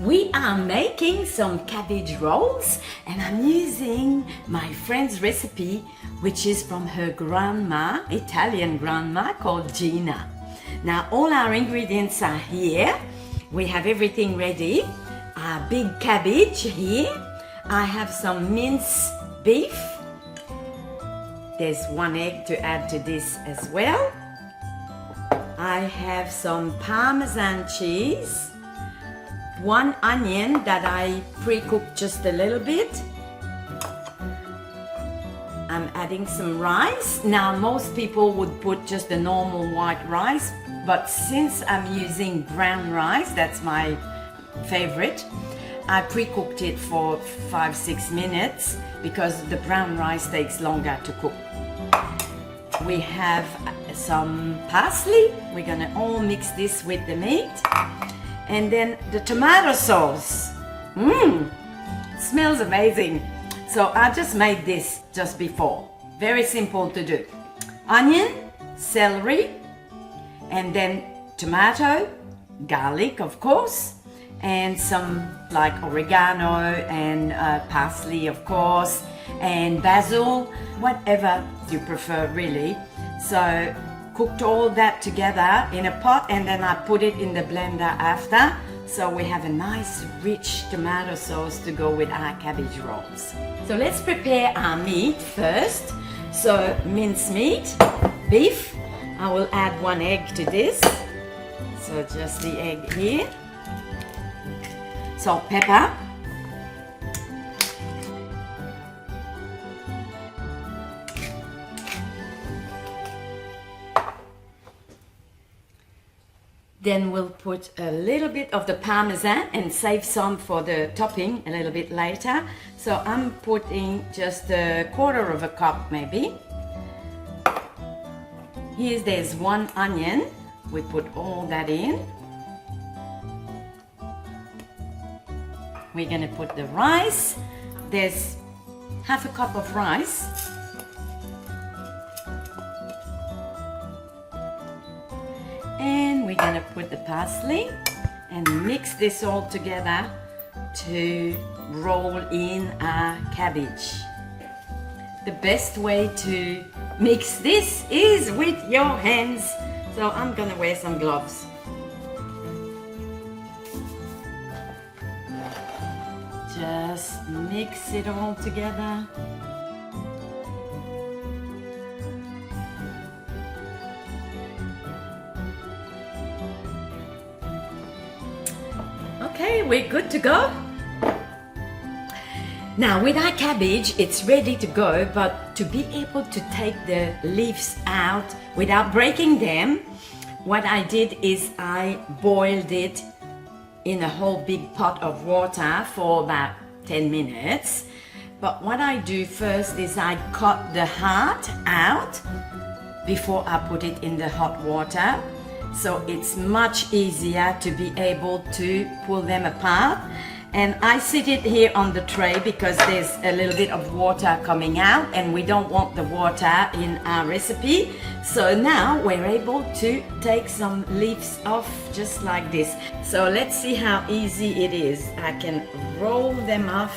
We are making some cabbage rolls and I'm using my friend's recipe, which is from her grandma, Italian grandma called Gina. Now all our ingredients are here. We have everything ready. Our big cabbage here. I have some minced beef. There's 1 egg to add to this as well. I have some Parmesan cheese, 1 onion that I pre-cooked just a little bit. I'm adding some rice. Now most people would put just the normal white rice, but since I'm using brown rice, that's my favorite, I pre-cooked it for 5-6 minutes because the brown rice takes longer to cook. We have some parsley. We're gonna all mix this with the meat. And then the tomato sauce. Smells amazing. So I just made this just before. Very simple to do. Onion, celery, and then tomato, garlic of course, and some like oregano and parsley of course, and basil, whatever you prefer really. So cooked all that together in a pot and then I put it in the blender after. So we have a nice rich tomato sauce to go with our cabbage rolls. So let's prepare our meat first. So minced meat, beef. I will add 1 egg to this. So just the egg here. Salt, pepper. Then we'll put a little bit of the Parmesan and save some for the topping a little bit later. So I'm putting just 1/4 cup maybe. There's 1 onion. We put all that in. We're gonna put the rice. There's 1/2 cup of rice. And we're gonna put the parsley and mix this all together to roll in our cabbage. The best way to mix this is with your hands. So I'm gonna wear some gloves. Just mix it all together. Okay, we're good to go. Now with our cabbage, it's ready to go, but to be able to take the leaves out without breaking them, what I did is I boiled it in a whole big pot of water for about 10 minutes. But what I do first is I cut the heart out before I put it in the hot water. So it's much easier to be able to pull them apart. And I sit it here on the tray because there's a little bit of water coming out and we don't want the water in our recipe. So now we're able to take some leaves off just like this. So let's see how easy it is. I can roll them off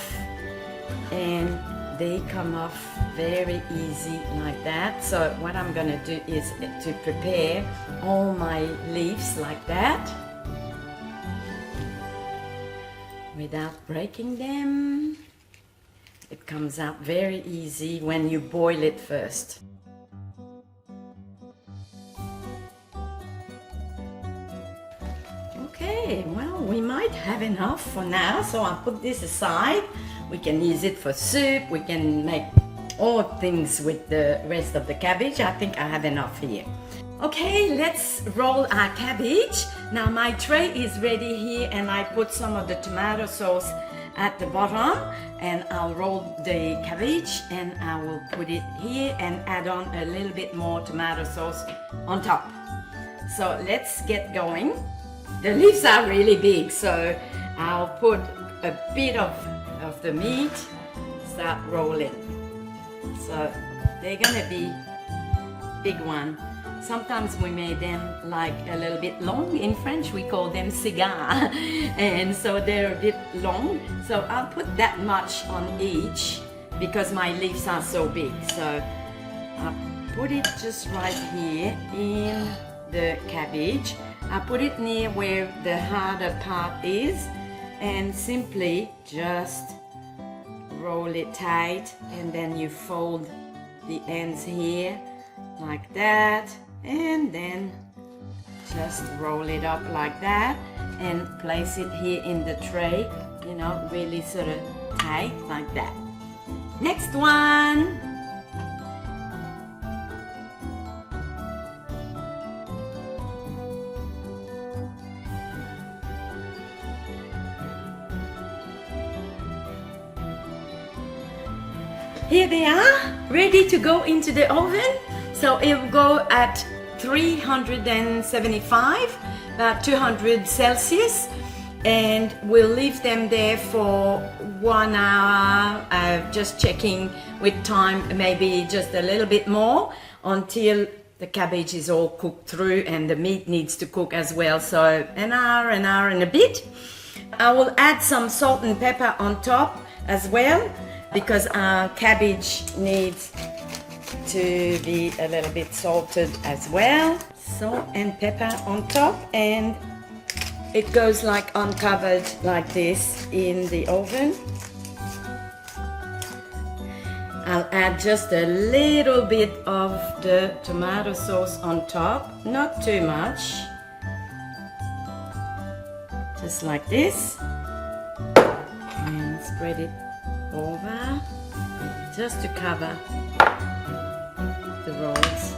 and they come off very easy like that. So what I'm gonna do is to prepare all my leaves like that without breaking them. It comes out very easy when you boil it first. Okay, well, we might have enough for now, so I'll put this aside. We can use it for soup, we can make all things with the rest of the cabbage. I think I have enough here. Okay, let's roll our cabbage. Now my tray is ready here and I put some of the tomato sauce at the bottom and I'll roll the cabbage and I will put it here and add on a little bit more tomato sauce on top. So let's get going. The leaves are really big, so I'll put a bit of the meat, start rolling. So they're gonna be big one. Sometimes we made them like a little bit long. In French we call them cigar and so they're a bit long. So I'll put that much on each because my leaves are so big. So I'll put it just right here in the cabbage. I put it near where the harder part is and simply just roll it tight, and then you fold the ends here like that, and then just roll it up like that and place it here in the tray, you know, really sort of tight like that. Next one. Here they are, ready to go into the oven. So it will go at 375, about 200 Celsius, and we'll leave them there for 1 hour, just checking with time, maybe just a little bit more, until the cabbage is all cooked through and the meat needs to cook as well. So an hour and a bit. I will add some salt and pepper on top as well, because our cabbage needs to be a little bit salted as well. Salt and pepper on top, and it goes like uncovered like this in the oven. I'll add just a little bit of the tomato sauce on top, not too much, just like this, and spread it over just to cover the rolls.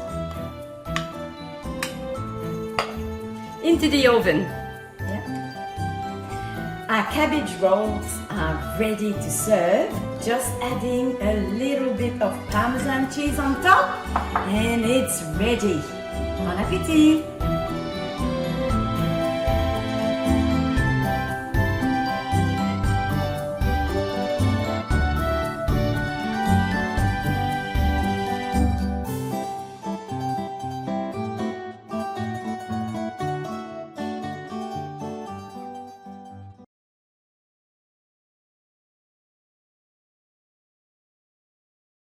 Into the oven. Yeah. Our cabbage rolls are ready to serve. Just adding a little bit of Parmesan cheese on top and it's ready. Bon appétit!